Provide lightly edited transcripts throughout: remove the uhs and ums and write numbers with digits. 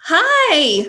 Hi, Hey,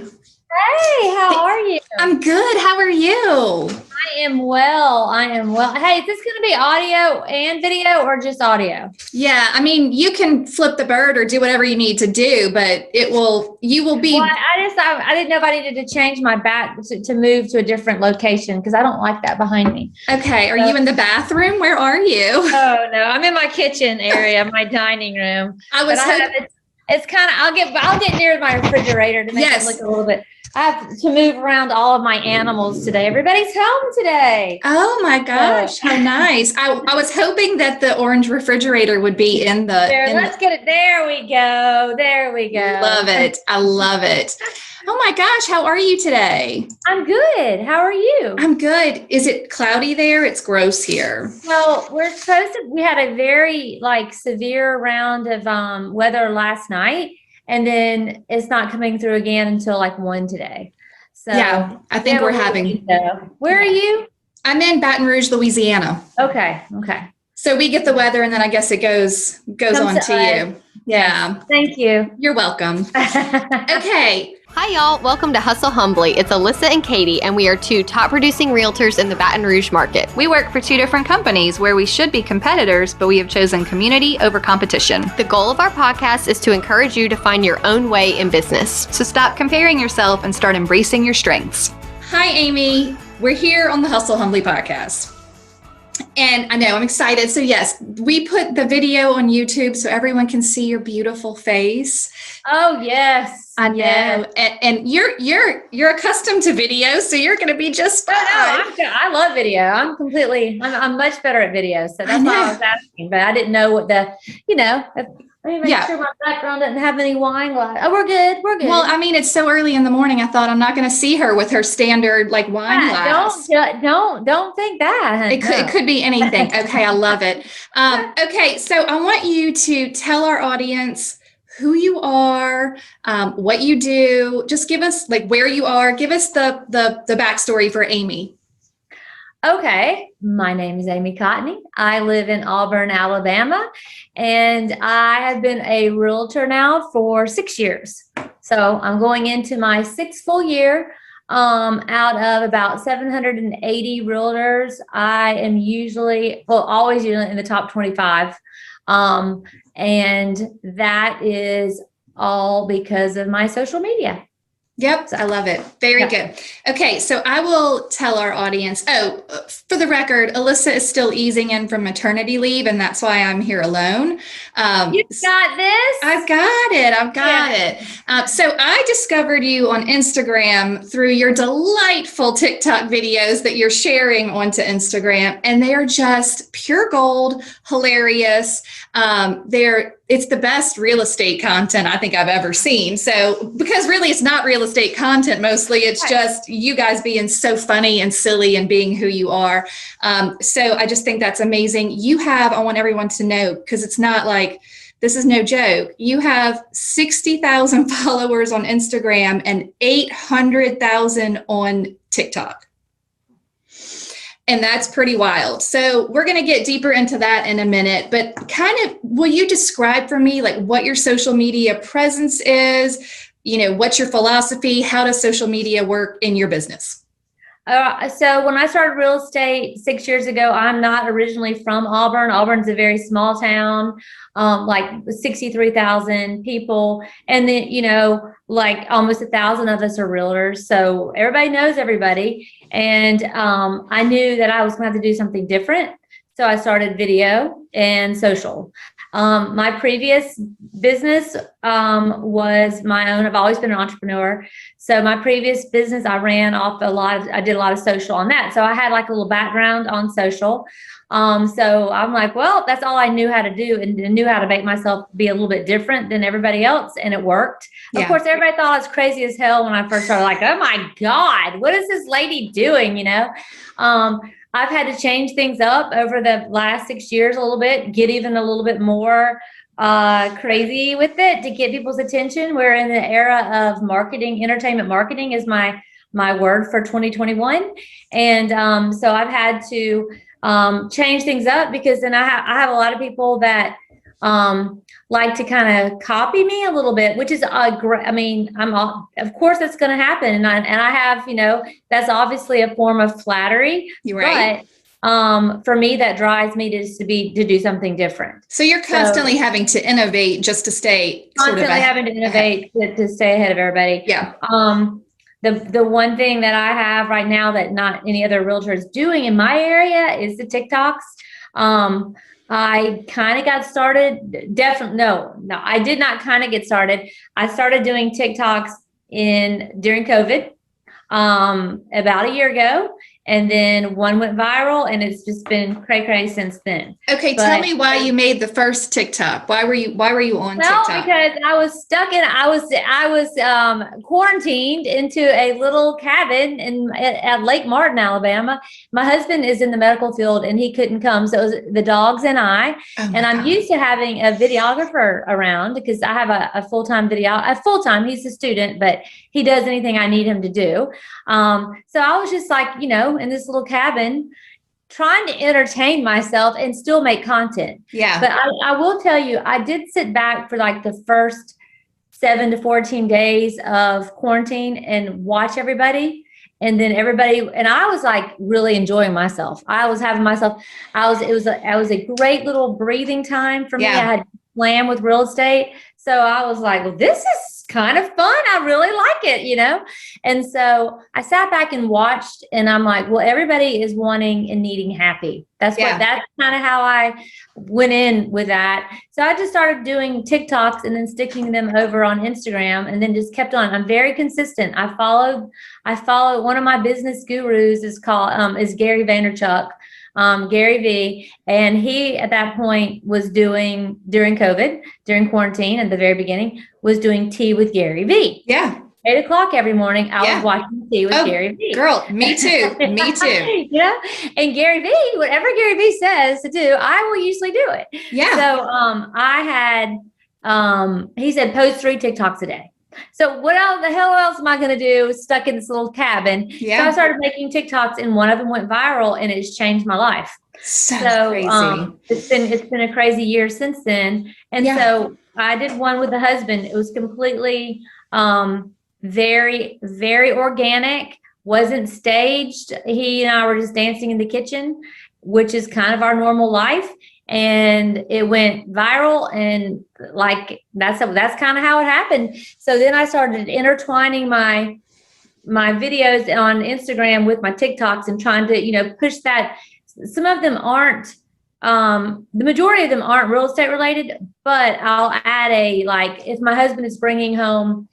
how are you? I'm good. How are you? I am well. I am well. Hey, is this going to be audio and video or just audio? Yeah, you can flip the bird or do whatever you need to do, but you will Well, be, I didn't know if I needed to change my back to move to a different location because I don't like that behind me. okay. Are So, you in the bathroom? Where are you? oh no, I'm in my kitchen area, my dining room. I But was I have hoping, it's kind of I'll get near my refrigerator to make it look yes. a little bit. I have to move around all of my animals today. Everybody's home today. Oh my So gosh, how nice. I was hoping that the orange refrigerator would be there, let's get it. There we go. There we love go. it. I love it. Oh my gosh, how are you today? I'm good. How are you? I'm good. Is it cloudy there? It's gross here. Well, we had a very severe round of weather last night, and then it's not coming through again until like 1 today. Yeah, So I we think have a we're little having, window. Where are yeah. you? I'm in Baton Rouge, Louisiana. Okay, okay. So we get the weather and then I guess it goes Comes on to to us. you. Yes. Yeah. Thank you. You're welcome. Okay. Hi, y'all. Welcome to Hustle Humbly. It's Alyssa and Katie, and we are two top producing realtors in the Baton Rouge market. We work for two different companies where we should be competitors, but we have chosen community over competition. The goal of our podcast is to encourage you to find your own way in business. So stop comparing yourself and start embracing your strengths. Hi, Amy. We're here on the Hustle Humbly podcast. And I know I'm excited. So yes, we put the video on YouTube so everyone can see your beautiful face. Oh yes. I know. Yes. And you're accustomed to video, so you're going to be just fine. I love video. I'm much better at video. So that's why I was asking, but I didn't know what let me make sure my background doesn't have any wine. Oh, we're good. We're good. Well, it's so early in the morning. I thought I'm not going to see her with her standard wine glass. Don't think that. It could be anything. Okay, I love it. Okay, so I want you to tell our audience who you are, what you do. Just give us where you are. Give us the backstory for Amy. Okay, my name is Amy Cotney. I live in Auburn, Alabama, and I have been a realtor now for 6 years. So I'm going into my sixth full year. Out of about 780 realtors, I am always usually in the top 25. And that is all because of my social media. Yep, I love it. Very good. Okay, so I will tell our audience. Oh, for the record, Alyssa is still easing in from maternity leave, and that's why I'm here alone. You got this? I've got it. I've got it. So I discovered you on Instagram through your delightful TikTok videos that you're sharing onto Instagram, and they are just pure gold, hilarious. It's the best real estate content I think I've ever seen. So, because really it's not real estate content mostly, it's just you guys being so funny and silly and being who you are. So I just think that's amazing. I want everyone to know, because it's not like, this is no joke. You have 60,000 followers on Instagram and 800,000 on TikTok. And that's pretty wild. So we're going to get deeper into that in a minute, but will you describe for me what your social media presence is? What's your philosophy? How does social media work in your business? So when I started real estate 6 years ago, I'm not originally from Auburn. Auburn's a very small town, 63,000 people. And then, almost 1,000 of us are realtors. So everybody knows everybody. And I knew that I was going to have to do something different. So I started video and social. My previous business was my own. I've always been an entrepreneur. So my previous business, I did a lot of social on that. So I had a little background on social. So I'm well, that's all I knew how to do, and knew how to make myself be a little bit different than everybody else. And it worked. Yeah. Of course, everybody thought I was crazy as hell when I first started, oh my God, what is this lady doing? I've had to change things up over the last 6 years a little bit, get even a little bit more crazy with it to get people's attention. We're in the era of marketing. Entertainment marketing is my word for 2021. And so I've had to change things up, because then I have a lot of people that like to kind of copy me a little bit, which is great. I mean, of course that's going to happen. And I have, that's obviously a form of flattery, You're right. But for me, that drives me to do something different. So you're constantly having to innovate just to stay having to innovate to stay ahead of everybody. Yeah. The one thing that I have right now that not any other realtor is doing in my area is the TikToks. I kind of got started. Definitely, no, I did not kind of get started. I started doing TikToks during COVID, about a year ago. And then one went viral, and it's just been cray since then. Okay, tell me why you made the first TikTok. Why were you on TikTok? Well, because I was quarantined into a little cabin at Lake Martin, Alabama. My husband is in the medical field, and he couldn't come, so it was the dogs and I. And I'm used to having a videographer around because I have a full-time He's a student, but he does anything I need him to do. So I was just like, in this little cabin, trying to entertain myself and still make content. Yeah. But I will tell you, I did sit back for like the first 7 to 14 days of quarantine and watch everybody. And then I was like really enjoying myself. I was having myself, it was a great little breathing time for me. Yeah. I had planned with real estate. So I was like, well, this is kind of fun. I really like it, And so I sat back and watched, and I'm like, well, everybody is wanting and needing happy. That's kind of how I went in with that. So I just started doing TikToks and then sticking them over on Instagram, and then just kept on. I'm very consistent. I follow one of my business gurus is Gary Vaynerchuk. Gary V, and he at that point was doing during COVID, during quarantine at the very beginning, was doing tea with Gary V. Yeah. 8:00 every morning, I was watching tea with Gary V. Girl, me too. Me too. And Gary V, whatever Gary V says to do, I will usually do it. Yeah. So I had he said post 3 TikToks a day. So what the hell else am I going to do stuck in this little cabin? Yeah. So I started making TikToks, and one of them went viral, and it's changed my life. So crazy. It's been a crazy year since then. And so I did one with the husband. It was completely very, very organic, wasn't staged. He and I were just dancing in the kitchen, which is kind of our normal life. And it went viral, and like that's kind of how it happened. So then I started intertwining my videos on Instagram with my TikToks and trying to push that. Some of them aren't the majority of them aren't real estate related, but I'll add if my husband is bringing home,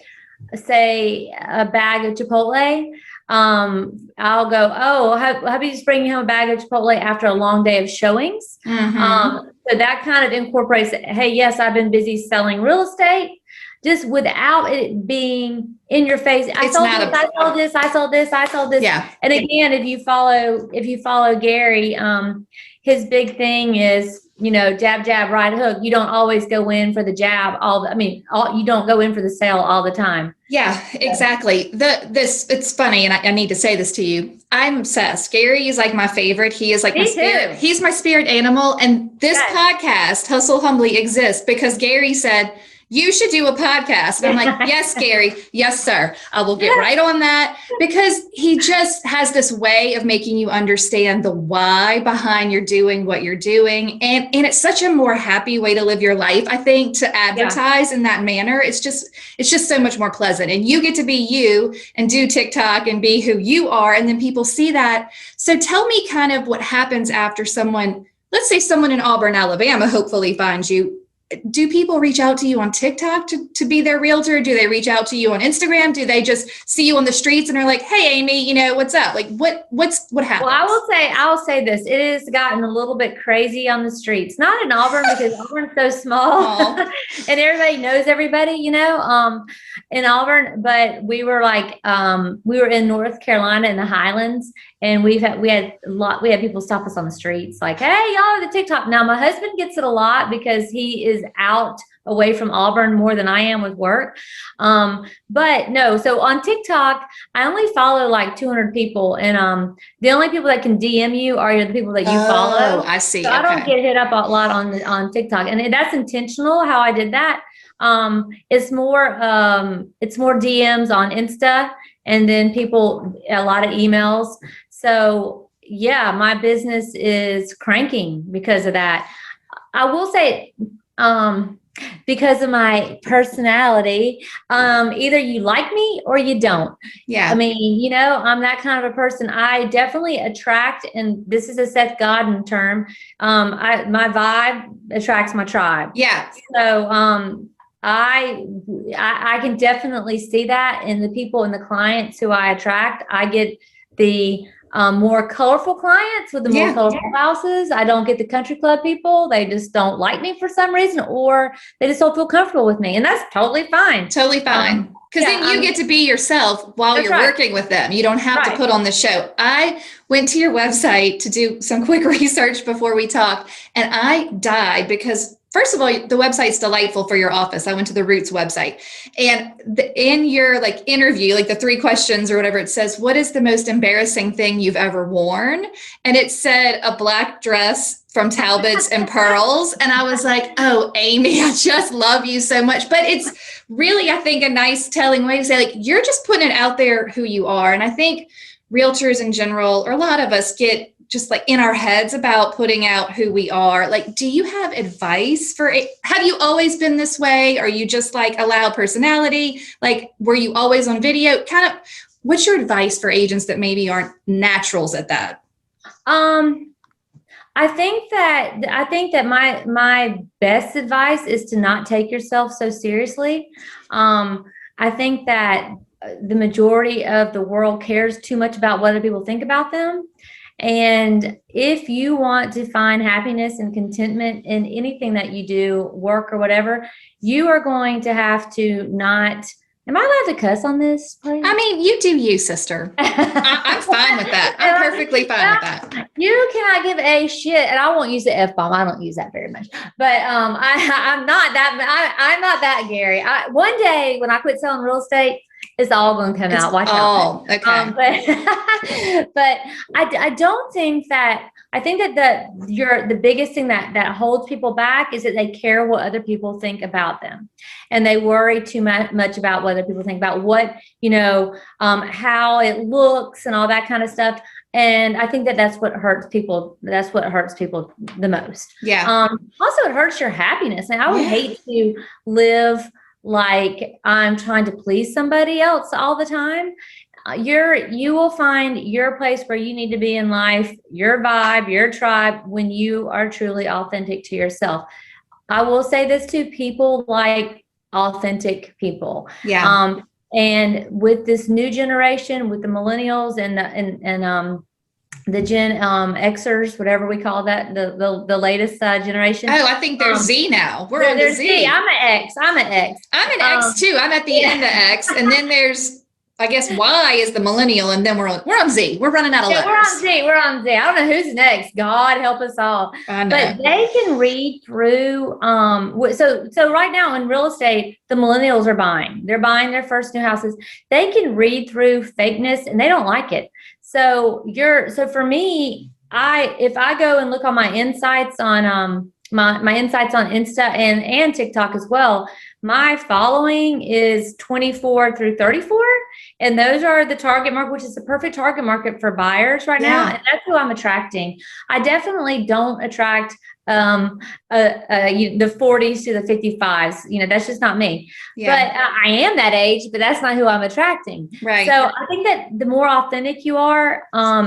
say, a bag of Chipotle, I'll go, oh, hubby's bringing home a bag of Chipotle after a long day of showings. Mm-hmm. So that kind of incorporates, hey, yes, I've been busy selling real estate, just without it being in your face. I sold this. Yeah. And again, if you follow Gary, his big thing is, jab, jab, right hook. You don't always go in for the jab. You don't go in for the sale all the time. Yeah, exactly. It's funny, and I need to say this to you. I'm obsessed. Gary is like my favorite. He is like my spirit. He's my spirit animal. And this podcast, Hustle Humbly, exists because Gary said, you should do a podcast. And I'm like, yes, Gary. Yes, sir. I will get right on that, because he just has this way of making you understand the why behind you're doing what you're doing. And it's such a more happy way to live your life, I think, to advertise in that manner. It's just so much more pleasant. And you get to be you and do TikTok and be who you are. And then people see that. So tell me kind of what happens after let's say someone in Auburn, Alabama, hopefully finds you. Do people reach out to you on TikTok to be their realtor? Do they reach out to you on Instagram? Do they just see you on the streets and are like, hey, Amy, what's up? Like what happens? Well, I will say this. It has gotten a little bit crazy on the streets, not in Auburn because Auburn's so small and everybody knows everybody, in Auburn, but we were we were in North Carolina in the Highlands, and we had people stop us on the streets like, hey, y'all, the TikTok. Now my husband gets it a lot because he is out away from Auburn more than I am with work. But no, so on TikTok, I only follow like 200 people, and the only people that can DM you are the people that you follow. I see. So I don't get hit up a lot on TikTok, and that's intentional how I did that. It's more DMs on Insta, and then a lot of emails. So yeah, my business is cranking because of that. I will say, because of my personality, either you like me or you don't. Yeah. I mean, I'm that kind of a person. I definitely attract, and this is a Seth Godin term. My vibe attracts my tribe. Yeah. So, I can definitely see that in the people and the clients who I attract. I get the more colorful clients with the more colorful houses. I don't get the country club people. They just don't like me for some reason, or they just don't feel comfortable with me. And that's totally fine. Totally fine. Because then you get to be yourself while you're working with them. You don't have to put on the show. I went to your website to do some quick research before we talked, and I died because, first of all, the website's delightful for your office. I went to the Roots website, and in your interview, the 3 questions or whatever, it says, what is the most embarrassing thing you've ever worn? And it said a black dress from Talbot's and pearls. And I was like, oh, Amy, I just love you so much. But it's really, I think, a nice telling way to say, you're just putting it out there who you are. And I think realtors in general, or a lot of us, get just in our heads about putting out who we are. Do you have advice have you always been this way? Are you just a loud personality? Were you always on video? Kind of, what's your advice for agents that maybe aren't naturals at that? I think that my best advice is to not take yourself so seriously. I think that the majority of the world cares too much about what other people think about them. And if you want to find happiness and contentment in anything that you do, work or whatever, you are going to have to not. Am I allowed to cuss on this, please? I mean, you do you, sister. I'm fine with that. I'm perfectly fine with that. You cannot give a shit, and I won't use the F-bomb. I don't use that very much. But I'm not that Gary. One day when I quit selling real estate, it's all going to come out. Watch out. Okay. But I don't think that. I think that the biggest thing that holds people back is that they care what other people think about them, and they worry too much about what other people think about what how it looks and all that kind of stuff. And I think that's what hurts people. That's what hurts people the most. Yeah. Also, it hurts your happiness. And I would hate to live like I'm trying to please somebody else all the time. You will find your place where you need to be in life, your vibe, your tribe, when you are truly authentic to yourself. I will say this too, people like authentic people. Yeah. And with this new generation, with the millennials and the Gen Xers, whatever we call that, the latest generation. Oh, I think there's Z now. We're on the Z. I'm an X. I'm an X too. I'm at the end of X, and then there's, I guess, Y is the millennial, and then we're on Z. We're running out of letters. We're on Z. I don't know who's next. God help us all. I know. But they can read through. So right now in real estate, the millennials are buying. They're buying their first new houses. They can read through fakeness, and they don't like it. So for me, if I go and look on my insights on my insights on Insta and TikTok as well, my following is 24 through 34. And those are the target market, which is the perfect target market for buyers right now. And that's who I'm attracting. I definitely don't attract the 40s to the 55s. That's just not me. Yeah. But I am that age, but that's not who I'm attracting. Right. So I think that the more authentic you are,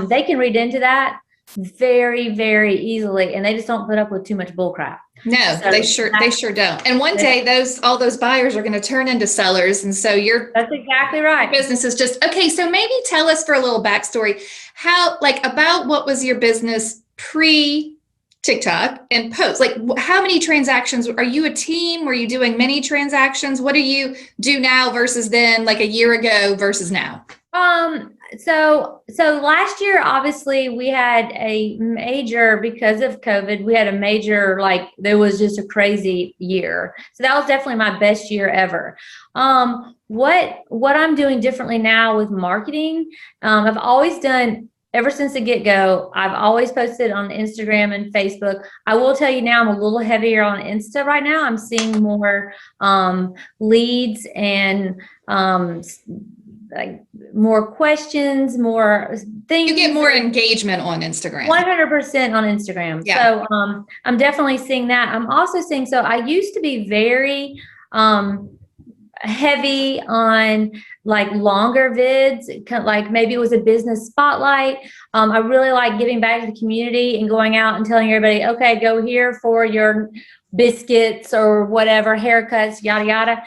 they can read into that very, very easily. And they just don't put up with too much bull crap. No, so they sure don't. And one day all those buyers are going to turn into sellers. And so that's exactly right. Business is just, okay. So maybe tell us for a little backstory, about what was your business pre TikTok and post? How many transactions? Are you a team? Were you doing many transactions? What do you do now versus then, a year ago versus now? So last year, obviously, we had a major, because of COVID, we had a major, like, there was just a crazy year. So that was definitely my best year ever. What I'm doing differently now with marketing, I've always done, ever since the get-go, I've always posted on Instagram and Facebook. I will tell you now, I'm a little heavier on Insta right now. I'm seeing more leads and like more questions, more things. You get more engagement on Instagram. 100% on Instagram. Yeah. So I'm definitely seeing that. I'm also seeing, so I used to be very heavy on like longer vids, like maybe it was a business spotlight. I really like giving back to the community and going out and telling everybody, okay, go here for your biscuits or whatever, haircuts, yada, yada.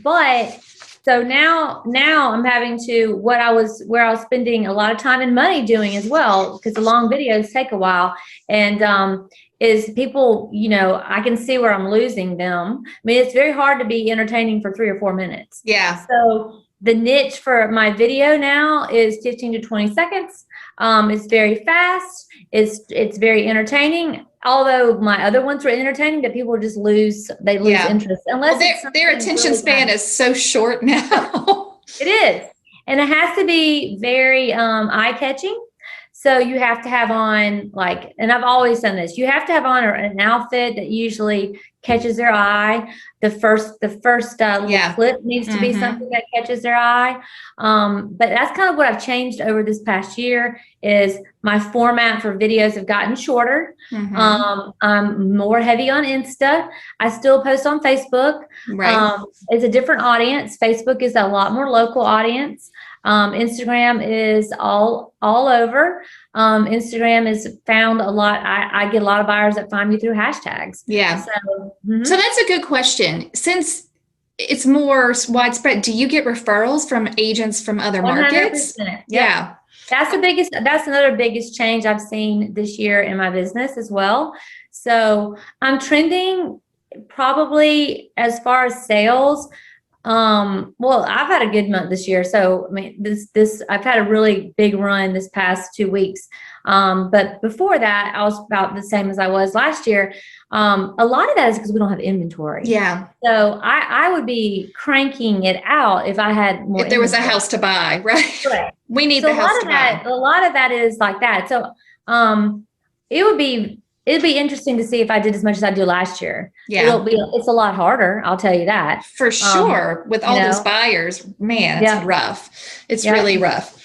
But so now I'm having to, where I was spending a lot of time and money doing as well, because the long videos take a while. And is people, I can see where I'm losing them. I mean, it's very hard to be entertaining for 3 or 4 minutes. Yeah. So the niche for my video now is 15 to 20 seconds. It's very fast. It's very entertaining. Although my other ones were entertaining, that people just lose interest unless their attention span is so short now. It is, and it has to be very eye-catching. So you have to have on, like, and I've always done this, you have to have on an outfit that usually catches their eye. The first little clip needs to be something that catches their eye. But that's kind of what I've changed over this past year, is my format for videos have gotten shorter. I'm more heavy on Insta. I still post on Facebook. Right. It's a different audience. Facebook is a lot more local audience. Instagram is all over. Instagram is found a lot. I get a lot of buyers that find me through hashtags. Yeah. So that's a good question. Since it's more widespread, do you get referrals from agents from other markets? 100%. Yeah. That's another biggest change I've seen this year in my business as well. So I'm trending probably, as far as sales. Well, I've had a good month this year. So, I mean, I've had a really big run this past 2 weeks. But before that, I was about the same as I was last year. A lot of that is because we don't have inventory. Yeah. So I would be cranking it out if I had more. If there was a house to buy, right? Right. We need the house to buy. A lot of that is like that. So, it'd be interesting to see if I did as much as I do last year. Yeah. It's a lot harder. I'll tell you that. For sure. With all those buyers, man, it's rough. It's really rough.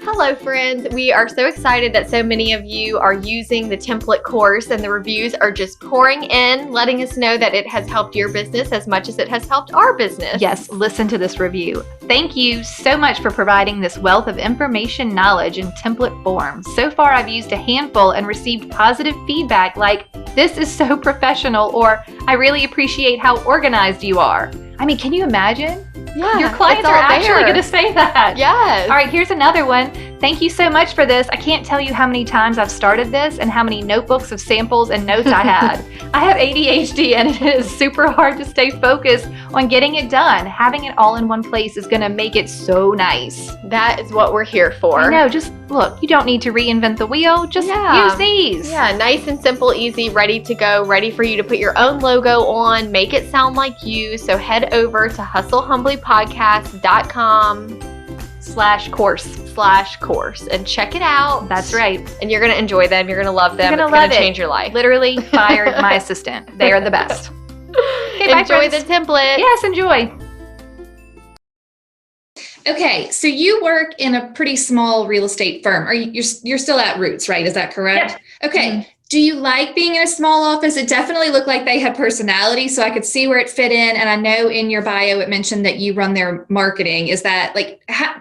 Hello, friends. We are so excited that so many of you are using the template course, and the reviews are just pouring in, letting us know that it has helped your business as much as it has helped our business. Yes, listen to this review. Thank you so much for providing this wealth of information, knowledge in template form. So far, I've used a handful and received positive feedback like, "This is so professional," or "I really appreciate how organized you are." I mean, can you imagine? Yeah, your clients are actually going to say that. Yes. All right, here's another one. Thank you so much for this. I can't tell you how many times I've started this and how many notebooks of samples and notes I had. I have ADHD and it is super hard to stay focused on getting it done. Having it all in one place is going to make it so nice. That is what we're here for. I know, just look, you don't need to reinvent the wheel. Just use these. Yeah, nice and simple, easy, ready to go, ready for you to put your own logo on, make it sound like you. So head over to hustlehumblypodcast.com/course and check it out. That's right. And you're going to enjoy them. You're going to love them. It's going to change your life. Literally fired my assistant. They are the best. Okay, enjoy the template. Yes, enjoy. Okay, so you work in a pretty small real estate firm. You're still at Roots, right? Is that correct? Yep. Okay. Do you like being in a small office? It definitely looked like they had personality, so I could see where it fit in. And I know in your bio it mentioned that you run their marketing. Is that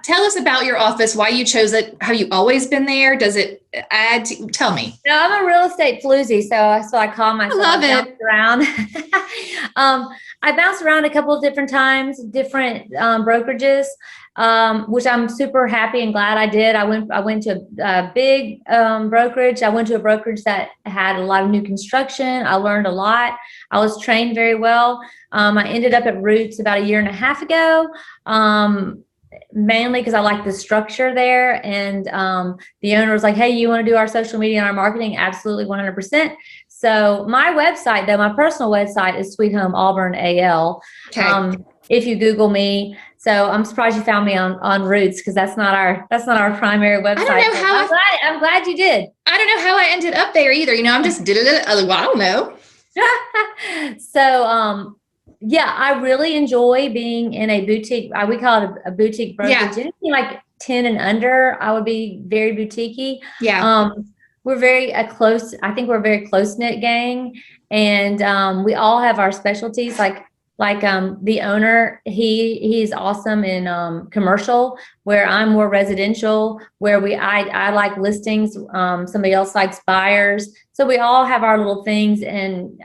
tell us about your office, why you chose it? Have you always been there? Does it add to, tell me. No, I'm a real estate floozy, so I call myself. I love it. Around. I bounced around a couple of different times, different brokerages, which I'm super happy and glad I did. I went to a big brokerage. I went to a brokerage that had a lot of new construction. I learned a lot. I was trained very well. I ended up at Roots about 1.5 years ago. mainly because I like the structure there. And the owner was like, hey, you want to do our social media and our marketing? Absolutely, 100%. So my website, though, my personal website is Sweet Home Auburn AL. Okay. If you Google me. So I'm surprised you found me on Roots, because that's not our primary website. I don't know how I'm glad you did. I don't know how I ended up there either. I'm just did it. I don't know. So yeah, I really enjoy being in a boutique. We call it a boutique brokerage. Yeah. Anything like 10 and under, I would be very boutiquey. Yeah. We're very close. I think we're a very close knit gang, and we all have our specialties. Like the owner, he's awesome in commercial, where I'm more residential, where I like listings. Somebody else likes buyers. So we all have our little things, and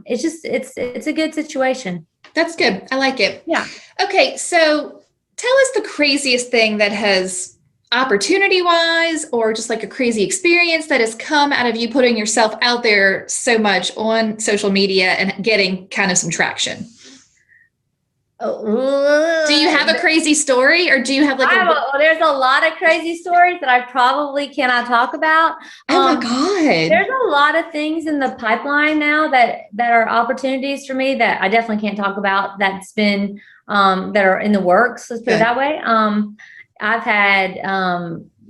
it's a good situation. That's good. I like it. Yeah. Okay. So tell us the craziest thing that has, opportunity wise, or just like a crazy experience that has come out of you putting yourself out there so much on social media and getting kind of some traction. Do you have a crazy story, or do you have like there's a lot of crazy stories that I probably cannot talk about. Oh my God. There's a lot of things in the pipeline now that are opportunities for me that I definitely can't talk about, that's been that are in the works. Let's put it that way. I've had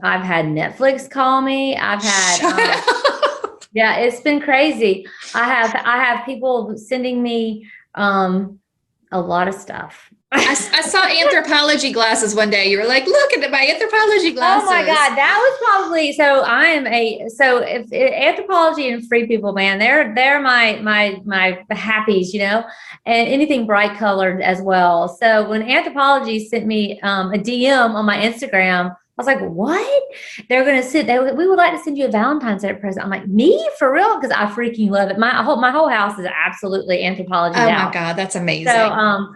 Netflix call me. I've had yeah, it's been crazy. I have people sending me a lot of stuff. I saw anthropology glasses one day. You were like, look at my anthropology glasses. Oh my God. That was probably, if anthropology and free people, man, they're my happies, and anything bright colored as well. So when anthropology sent me a DM on my Instagram, I was like, what? They're going to we would like to send you a Valentine's Day present. I'm like, me? For real? Because I freaking love it. My whole house is absolutely anthropology. Oh now. my God, that's amazing. So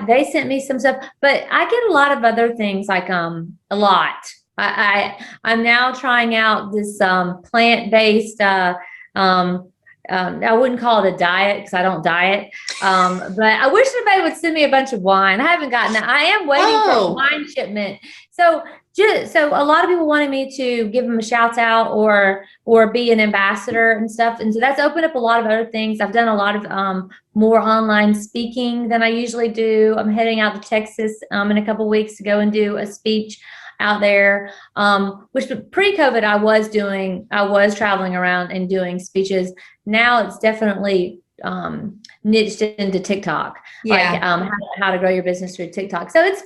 they sent me some stuff, but I get a lot of other things, like a lot. I'm now trying out this plant-based I wouldn't call it a diet because I don't diet. But I wish somebody would send me a bunch of wine. I haven't gotten that. I am waiting for a wine shipment. So a lot of people wanted me to give them a shout out or be an ambassador and stuff. And so that's opened up a lot of other things. I've done a lot of more online speaking than I usually do. I'm heading out to Texas in a couple of weeks to go and do a speech out there, which pre-COVID I was traveling around and doing speeches. Now it's definitely niched into TikTok, like how to grow your business through TikTok. So it's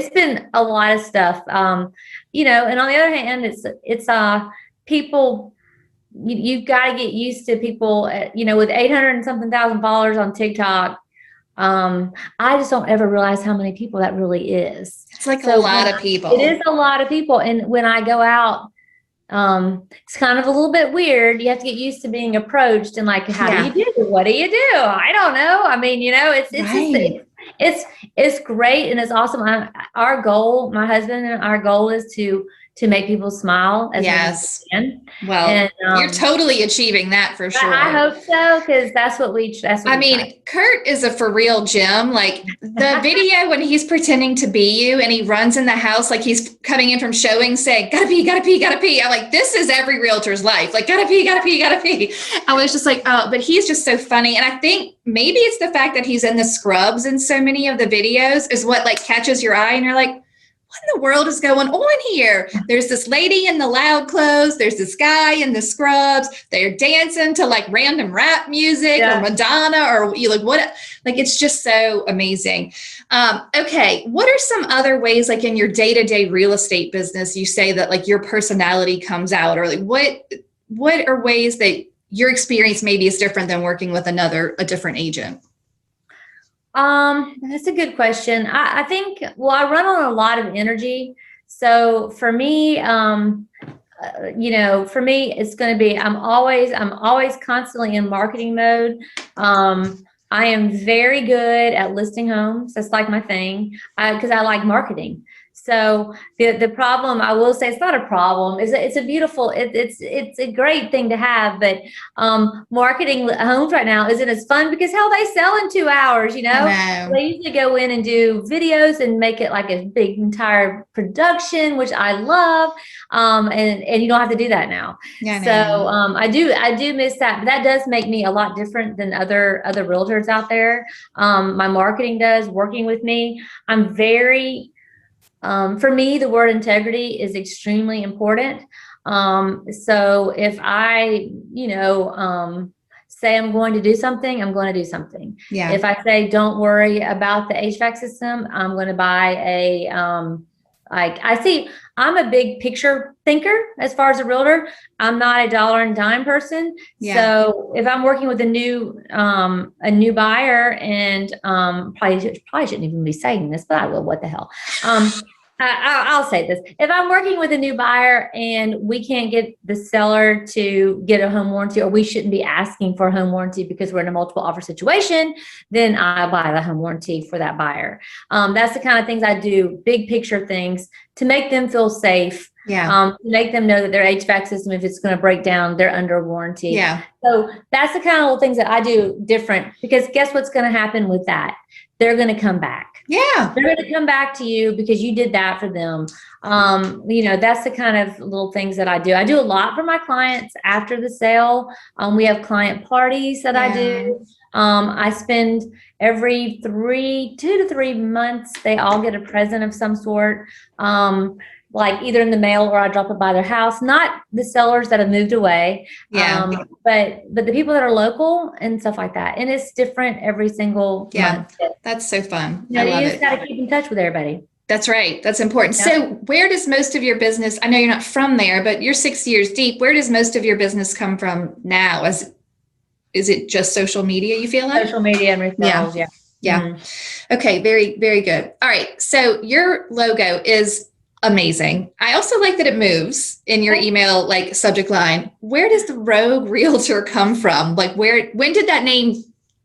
been a lot of stuff, and on the other hand, it's people. You've got to get used to people, with 800 and something thousand followers on TikTok. I just don't ever realize how many people that really is. It's like a lot of people. It is a lot of people. And when I go out, it's kind of a little bit weird. You have to get used to being approached and like, how do you do? What do you do? I don't know. I mean, it's great and it's awesome. Our goal, my husband and our goal is to make people smile as much as we can. Well, and, you're totally achieving that for sure. I hope so, because that's what we try. Kurt is a for real gem. Like the video when he's pretending to be you and he runs in the house like he's coming in from showing saying, gotta pee, gotta pee, gotta pee. I'm like, this is every realtor's life. Like, gotta pee, gotta pee, gotta pee. I was just like, oh, but he's just so funny. And I think maybe it's the fact that he's in the scrubs in so many of the videos is what like catches your eye and you're like, what in the world is going on here? There's this lady in the loud clothes. There's this guy in the scrubs. They're dancing to like random rap music or Madonna or you like what? Like, it's just so amazing. Okay. What are some other ways, like in your day-to-day real estate business, you say that like your personality comes out, or like what are ways that your experience maybe is different than working with a different agent? That's a good question. I think, I run on a lot of energy. So for me, it's going to be, I'm always constantly in marketing mode. I am very good at listing homes. That's like my thing, because I like marketing. So the problem, I will say, it's not a problem. It's a beautiful, it's a great thing to have, but marketing homes right now isn't as fun because hell, they sell in 2 hours, you know? They usually go in and do videos and make it like a big entire production, which I love. And you don't have to do that now. Yeah, so I do miss that, but that does make me a lot different than other realtors out there. My marketing does, working with me. I'm very, for me, the word integrity is extremely important. So if I, say I'm going to do something, I'm going to do something. Yeah. If I say, don't worry about the HVAC system, I'm going to buy I'm a big picture thinker as far as a realtor. I'm not a dollar and dime person. Yeah. So if I'm working with a new buyer, and probably shouldn't even be saying this, but I will. What the hell? I'll say this. If I'm working with a new buyer and we can't get the seller to get a home warranty, or we shouldn't be asking for a home warranty because we're in a multiple offer situation, then I buy the home warranty for that buyer. That's the kind of things I do, big picture things, to make them feel safe. Yeah. To make them know that their HVAC system, if it's going to break down, they're under warranty. Yeah. So that's the kind of little things that I do different, because guess what's going to happen with that? They're going to come back. Yeah. They're going to come back to you because you did that for them. That's the kind of little things that I do. I do a lot for my clients after the sale. We have client parties that I do. I spend every 2 to 3 months, they all get a present of some sort. Like either in the mail or I drop it by their house. Not the sellers that have moved away, but the people that are local and stuff like that. And it's different every single month. That's so fun. You just got to keep in touch with everybody. That's right. That's important. Yeah. So where does most of your business, I know you're not from there, but you're 6 years deep. Where does most of your business come from now? Is it just social media, you feel like? Social media and referrals, Yeah. Mm-hmm. Okay. Very, very good. All right. So your logo is amazing. I also like that it moves in your email, like subject line. Where does the Rogue Realtor come from? Like when did that name,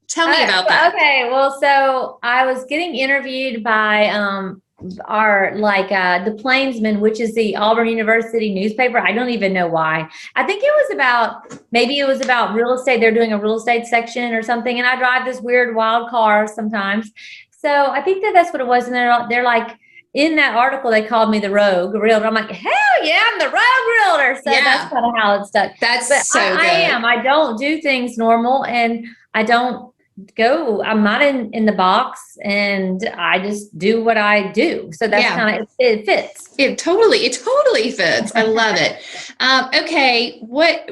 tell me about that. Okay. Well, so I was getting interviewed by, the Plainsman, which is the Auburn University newspaper. I don't even know why. I think it was about real estate. They're doing a real estate section or something. And I drive this weird wild car sometimes. So I think that's what it was. And they're like, in that article, they called me the Rogue Realtor. I'm like, hell yeah, I'm the Rogue Realtor. So that's kind of how it stuck. That's good. I am. I don't do things normal, and I don't go. I'm not in the box, and I just do what I do. So that's kind of it fits. It totally fits. I love it. Okay, what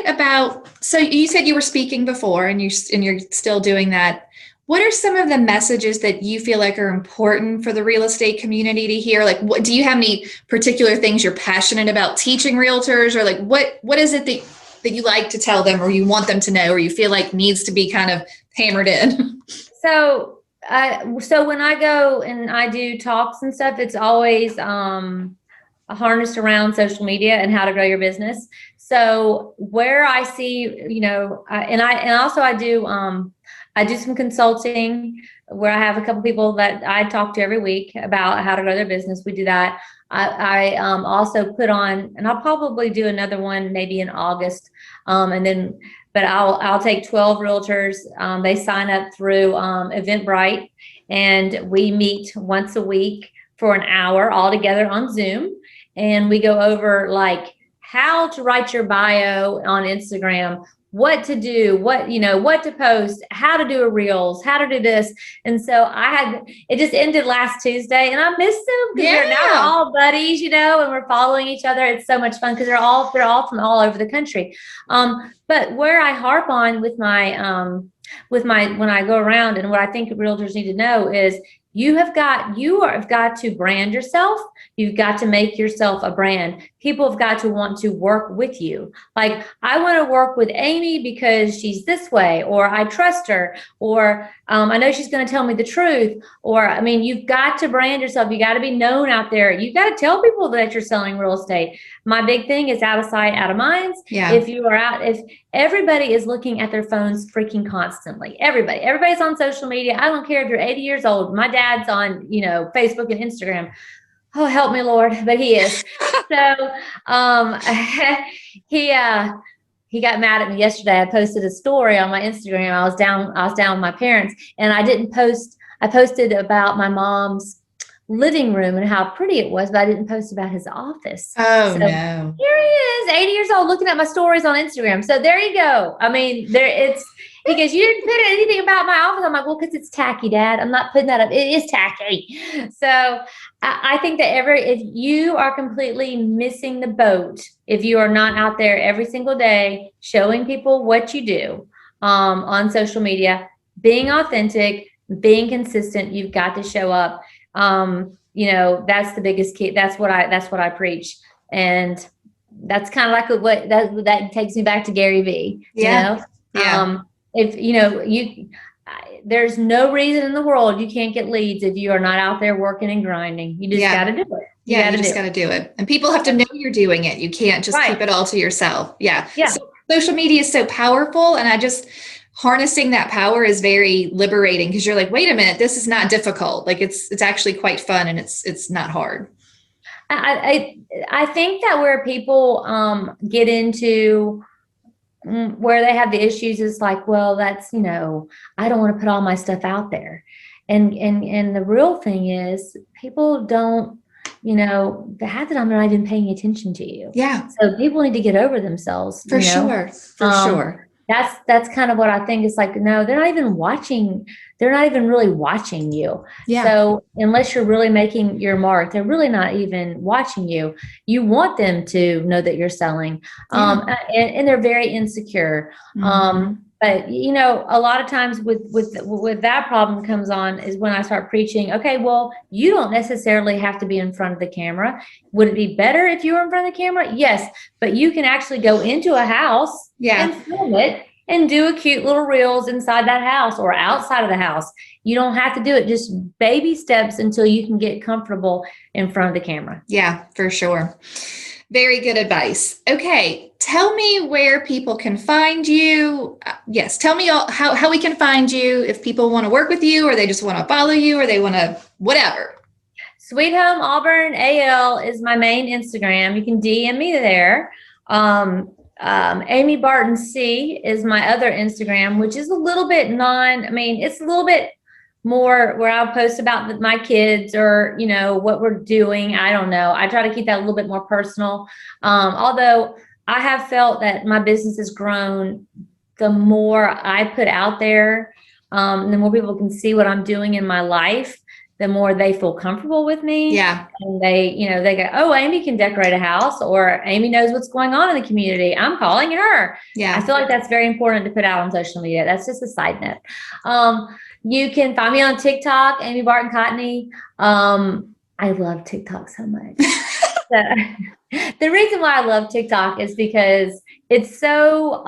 about? So you said you were speaking before, and you're still doing that. What are some of the messages that you feel like are important for the real estate community to hear? Like, do you have any particular things you're passionate about teaching realtors, or like what is it that you like to tell them, or you want them to know, or you feel like needs to be kind of hammered in? So when I go and I do talks and stuff, it's always harnessed around social media and how to grow your business. So where I see, I do some consulting where I have a couple people that I talk to every week about how to grow their business. We do that. I also put on, and I'll probably do another one maybe in August. But I'll take 12 realtors. They sign up through Eventbrite, and we meet once a week for an hour all together on Zoom. And we go over like how to write your bio on Instagram, what to do, what to post, how to do a reels, how to do this. And so it just ended last Tuesday, and I missed them because we're all buddies, and we're following each other. It's so much fun because they're all from all over the country. But where I harp on with my when I go around, and what I think realtors need to know is you have got to brand yourself. You've got to make yourself a brand. People have got to want to work with you. Like, I want to work with Amy because she's this way, or I trust her, or I know she's going to tell me the truth. Or, you've got to brand yourself. You got to be known out there. You got to tell people that you're selling real estate. My big thing is out of sight, out of mind. Yeah. If everybody is looking at their phones freaking constantly, everybody's on social media. I don't care if you're 80 years old. My dad's on, Facebook and Instagram. Oh, help me, Lord. But he is. So he got mad at me yesterday. I posted a story on my Instagram. I was down with my parents, and I didn't post. I posted about my mom's living room and how pretty it was, but I didn't post about his office. Oh, so no. Here he is, 80 years old, looking at my stories on Instagram. So there you go. I mean, he goes, you didn't put anything about my office. I'm like, well, because it's tacky, Dad. I'm not putting that up. It is tacky. So I think that if you are completely missing the boat, if you are not out there every single day showing people what you do on social media, being authentic, being consistent, you've got to show up. That's the biggest key. That's what I preach. And that's kind of like that takes me back to Gary Vee. Yeah. If there's no reason in the world you can't get leads if you are not out there working and grinding. You just got to do it. You just got to do it. And people have to know you're doing it. You can't just keep it all to yourself. Yeah. So social media is so powerful. And harnessing that power is very liberating, because you're like, wait a minute, this is not difficult. Like it's actually quite fun, and it's not hard. I think that where people get into where they have the issues is like, well, that's, I don't want to put all my stuff out there. And the real thing is people don't, half the time they're not even paying attention to you. Yeah. So people need to get over themselves. For sure. That's kind of what I think. It's like, no, they're not even watching. They're not even really watching you. Yeah. So unless you're really making your mark, they're really not even watching you. You want them to know that you're selling. And they're very insecure. Mm-hmm. But a lot of times with that problem comes on is when I start preaching, okay, well, you don't necessarily have to be in front of the camera. Would it be better if you were in front of the camera? Yes, but you can actually go into a house and film it and do a cute little reels inside that house or outside of the house. You don't have to do it, just baby steps until you can get comfortable in front of the camera. Yeah, for sure. Very good advice. Okay. Tell me where people can find you. Yes. Tell me how we can find you if people want to work with you, or they just want to follow you, or they want to whatever. Sweet Home Auburn AL is my main Instagram. You can DM me there. Amy Barton C is my other Instagram, which is a little bit it's a little bit more where I'll post about my kids or, what we're doing. I don't know. I try to keep that a little bit more personal. Although I have felt that my business has grown, the more I put out there, the more people can see what I'm doing in my life, the more they feel comfortable with me. Yeah. And they go, oh, Amy can decorate a house, or Amy knows what's going on in the community. I'm calling her. Yeah. I feel like that's very important to put out on social media. That's just a side note. You can find me on TikTok, Amy Barton Cotney. I love TikTok so much. The reason why I love TikTok is because it's so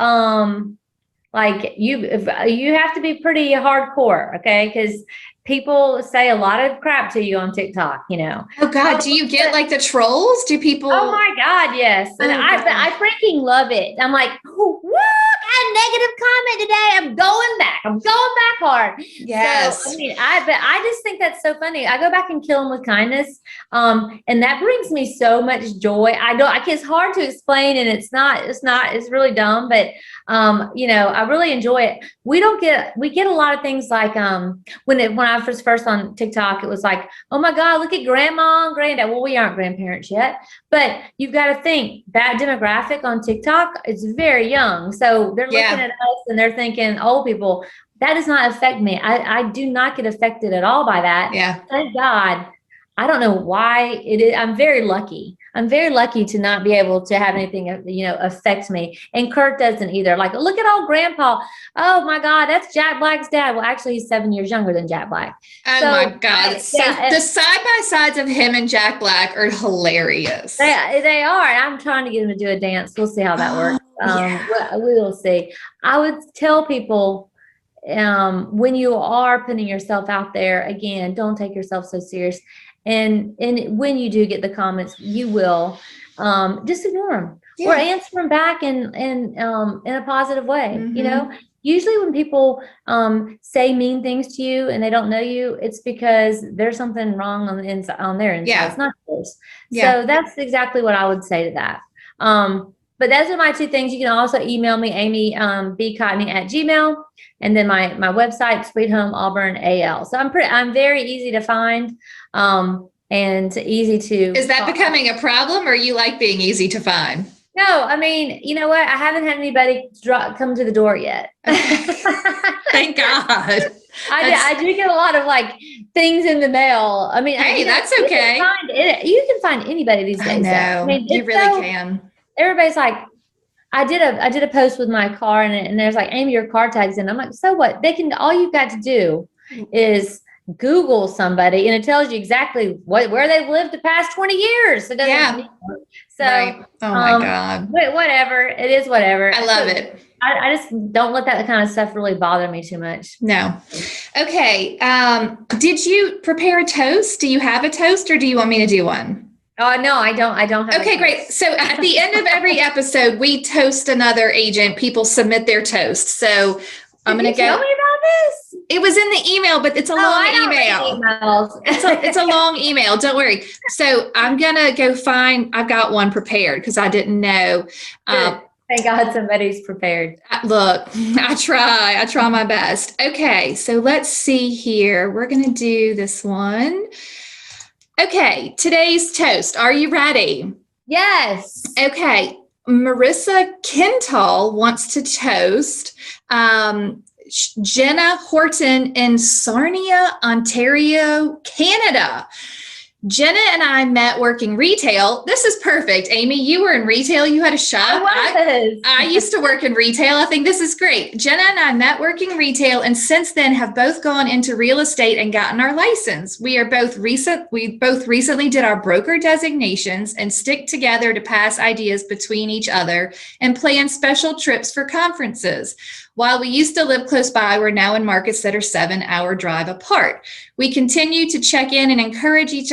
you have to be pretty hardcore, okay? Because people say a lot of crap to you on TikTok, Oh God, do you get like the trolls? Do people? Oh my God, yes. And I freaking love it. I'm like, what? A negative comment today. I'm going back hard. Yes. So, I just think that's so funny. I go back and kill them with kindness. And that brings me so much joy. It's hard to explain, and it's really dumb, but I really enjoy it. We get a lot of things like, when I was first on TikTok, it was like, oh my God, look at grandma and granddad. Well, we aren't grandparents yet, but you've got to think that demographic on TikTok is very young. So they're looking at us and they're thinking, old people. That does not affect me. I do not get affected at all by that. Yeah. Thank God. I don't know why it is. I'm very lucky. I'm very lucky to not be able to have anything, affect me. And Kurt doesn't either. Like, look at old grandpa. Oh my God, that's Jack Black's dad. Well, actually, he's 7 years younger than Jack Black. Oh my God. The side-by-sides of him and Jack Black are hilarious. They are. I'm trying to get him to do a dance. We'll see how that works. We will see. I would tell people, when you are putting yourself out there, again, don't take yourself so serious. And when you do get the comments, you will just ignore them or answer them back in a positive way. Mm-hmm. usually when people say mean things to you and they don't know you, it's because there's something wrong on the inside, on their inside. Yeah. It's not yours. Yeah. So that's exactly what I would say to that. But those are my two things. You can also email me, Amy, bcotney@gmail.com. And then my website, Sweet Home Auburn AL. So I'm very easy to find and easy to. Is that becoming a problem, or you like being easy to find? No, I mean, you know what? I haven't had anybody come to the door yet. Thank God. I do get a lot of like things in the mail. I mean, hey, that's okay. You can find anybody these days. I know. I mean, you really can. Everybody's like, I did a post with my car and there's like, Amy, your car tag's in. I'm like, so what? All you've got to do is Google somebody and it tells you exactly where they've lived the past 20 years. So right. Oh my God. Whatever. It is whatever. I love it. I just don't let that kind of stuff really bother me too much. No. Okay. Did you prepare a toast? Do you have a toast, or do you want me to do one? Oh, no, I don't have. Okay, great. So at the end of every episode, we toast another agent. People submit their toast. So I'm going to go. Tell me about this. It was in the email, but it's a long email. It's a long email. Don't worry. So I'm going to go find, I've got one prepared because I didn't know. Thank God somebody's prepared. Look, I try my best. Okay. So let's see here. We're going to do this one. Okay. Today's toast. Are you ready? Yes. Okay. Marissa Kintal wants to toast Jenna Horton in Sarnia, Ontario, Canada. Jenna and I met working retail. This is perfect. Amy, you were in retail. You had a shop. I used to work in retail. I think this is great. Jenna and I met working retail, and since then have both gone into real estate and gotten our license. We both recently did our broker designations and stick together to pass ideas between each other and plan special trips for conferences. While we used to live close by, we're now in markets that are 7-hour drive apart. We continue to check in and encourage each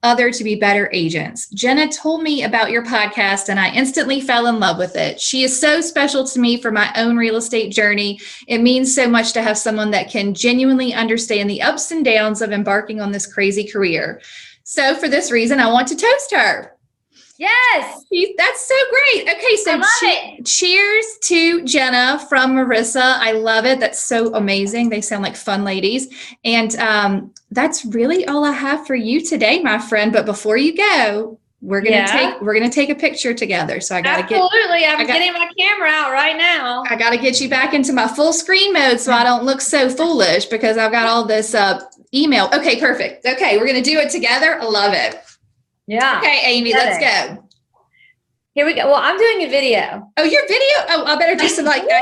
other to be better agents. Jenna told me about your podcast and I instantly fell in love with it. She is so special to me for my own real estate journey. It means so much to have someone that can genuinely understand the ups and downs of embarking on this crazy career. So for this reason, I want to toast her. Yes. That's so great. Okay, so cheers to Jenna from Marissa. I love it. That's so amazing. They sound like fun ladies. And that's really all I have for you today, my friend. But before you go, we're gonna take a picture together. So I gotta I'm getting my camera out right now. I gotta get you back into my full screen mode so I don't look so foolish because I've got all this email. Okay, perfect. Okay, we're gonna do it together. I love it. Yeah. Okay, Amy, let's go. Here we go. Well, I'm doing a video. Oh, your video? Oh, I better do some activity.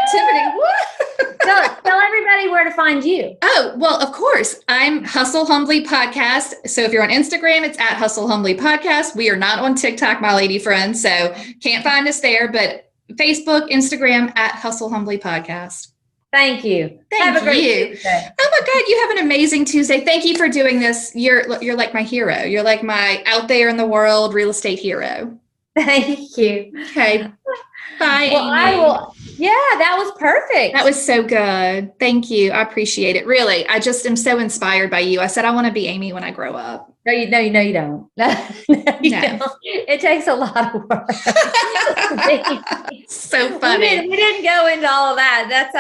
Tell everybody where to find you. Oh, well, of course. I'm Hustle Humbly Podcast. So if you're on Instagram, it's at Hustle Humbly Podcast. We are not on TikTok, my lady friend. So can't find us there, but Facebook, Instagram at Hustle Humbly Podcast. Thank you. Have a great Tuesday. Oh my God, you have an amazing Tuesday. Thank you for doing this. You're like my hero. You're like my out there in the world real estate hero. Thank you. Okay. Bye, Amy. Yeah, that was perfect. That was so good. Thank you. I appreciate it. Really, I just am so inspired by you. I said I want to be Amy when I grow up. No, you don't. No. It takes a lot of work. So funny. We didn't go into all of that. That's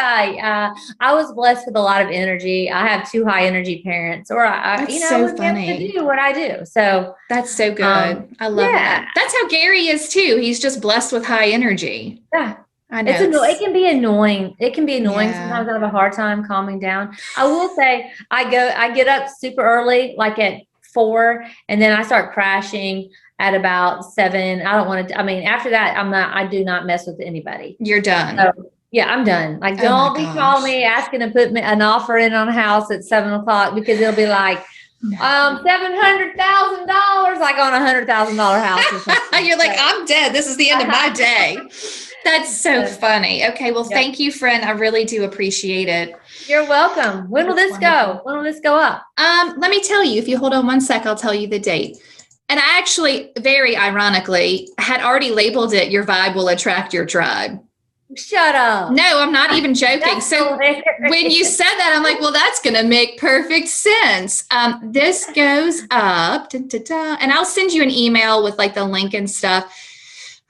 I was blessed with a lot of energy. I have 2 high energy parents, or I was able to do what I do. So that's so good. I love that. That's how Gary is too. He's just blessed with high energy. Yeah. I know. It can be annoying. It can be annoying. Sometimes I have a hard time calming down. I will say I get up super early, like at 4, and then I start crashing at about 7. I don't want to, after that, I do not mess with anybody. You're done. So, yeah, I'm done. Like, don't be calling me asking to put an offer in on a house at 7:00 because it'll be like, $700,000, like on $100,000 house or something. You're like, I'm dead. This is the end of my day. That's so funny. Okay. Well, thank you, friend. I really do appreciate it. You're welcome. When will this go? When will this go up? Let me tell you, if you hold on one sec, I'll tell you the date. And I actually, very ironically, had already labeled it, Your Vibe Will Attract Your Tribe. Shut up. No, I'm not even joking. That's So hilarious. when you said that, I'm like, well, that's going to make perfect sense. This goes up, and I'll send you an email with like the link and stuff.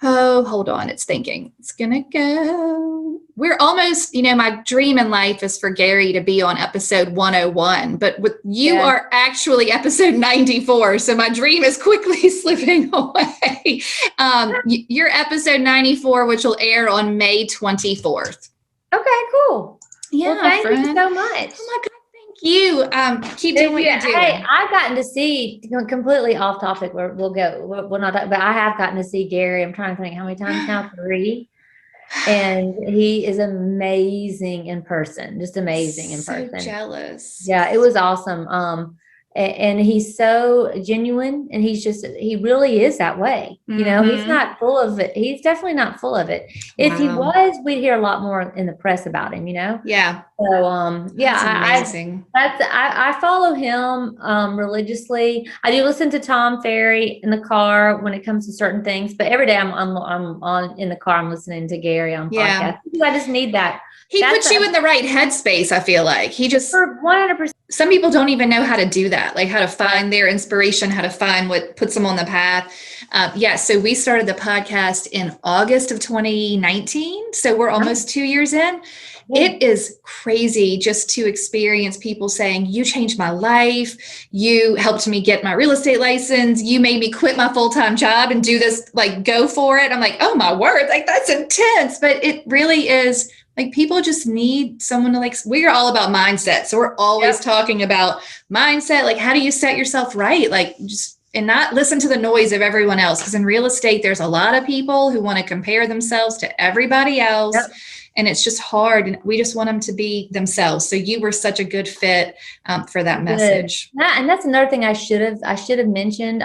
Oh, hold on. It's thinking. It's going to go. We're almost, my dream in life is for Gary to be on episode 101, but you are actually episode 94. So my dream is quickly slipping away. You're episode 94, which will air on May 24th. Okay, cool. Yeah. Well, thank you so much. Oh my God. You keep doing what you're doing. Hey, I've gotten to see, completely off topic, we'll not talk, but I have gotten to see Gary. I'm trying to think how many times now, 3. And he is amazing in person, just amazing in person. So jealous. Yeah, it was awesome. And he's so genuine, and he really is that way. He's not full of it. He's definitely not full of it. If he was, we'd hear a lot more in the press about him, Yeah. So, That's amazing. I follow him religiously. I do listen to Tom Ferry in the car when it comes to certain things, but every day I'm on in the car, I'm listening to Gary on podcast because I just need that. He puts you in the right headspace, I feel like. He just 100%. Some people don't even know how to do that, like how to find their inspiration, how to find what puts them on the path. So we started the podcast in August of 2019. So we're almost 2 years in. It is crazy just to experience people saying, you changed my life. You helped me get my real estate license. You made me quit my full-time job and do this, like, go for it. I'm like, oh my word, like that's intense. But it really is. Like, people just need someone to, we're all about mindset. So we're always talking about mindset. Like, how do you set yourself right? Like, and not listen to the noise of everyone else. Because in real estate, there's a lot of people who want to compare themselves to everybody else. Yep. And it's just hard. And we just want them to be themselves. So you were such a good fit for that message. And that's another thing I should have mentioned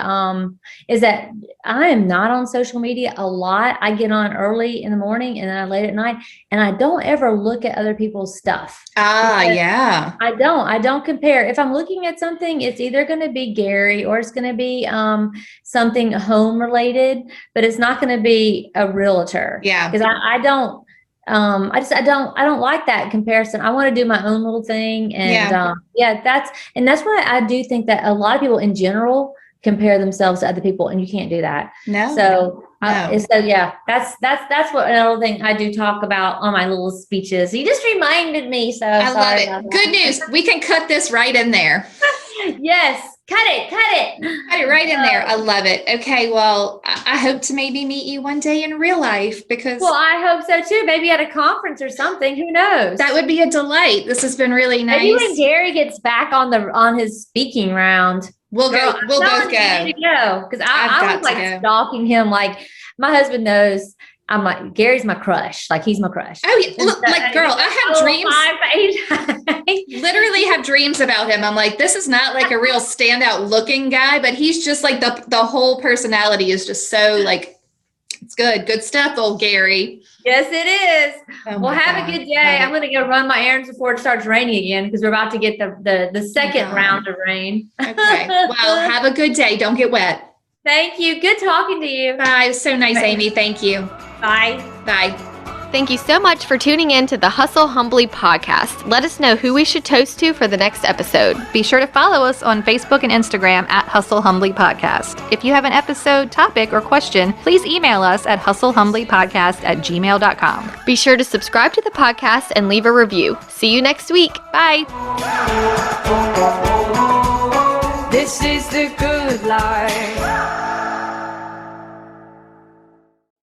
is that I am not on social media a lot. I get on early in the morning and then I late at night, and I don't ever look at other people's stuff. Yeah. I don't compare. If I'm looking at something, it's either going to be Gary or it's going to be something home related, but it's not going to be a realtor. Yeah. Because I don't like that comparison. I want to do my own little thing. And that's why I do think that a lot of people in general compare themselves to other people, and you can't do that. No. So that's what another thing I do talk about on my little speeches. You just reminded me. So I love it. Good news. We can cut this right in there. Yes. Cut it right in there. I love it. Okay. Well, I hope to maybe meet you one day in real life because. Well, I hope so too. Maybe at a conference or something. Who knows? That would be a delight. This has been really nice. Maybe when Gary gets back on his speaking round, we'll go. We'll both go. Because I was stalking him. Like, my husband knows. I'm like, Gary's my crush. Like, he's my crush. Oh, yeah. Look, girl, I have dreams. Literally have dreams about him. I'm like, this is not like a real standout looking guy, but he's just like the whole personality is just so it's good stuff, old Gary. Yes, it is. Well, have a good day. I'm going to go run my errands before it starts raining again because we're about to get the second round of rain. Okay. Well, have a good day. Don't get wet. Thank you. Good talking to you. Bye. It was so nice, Amy. Thank you. Bye. Bye. Thank you so much for tuning in to the Hustle Humbly podcast. Let us know who we should toast to for the next episode. Be sure to follow us on Facebook and Instagram at Hustle Humbly Podcast. If you have an episode, topic, or question, please email us at hustlehumblypodcast@gmail.com. Be sure to subscribe to the podcast and leave a review. See you next week. Bye. This is the good life.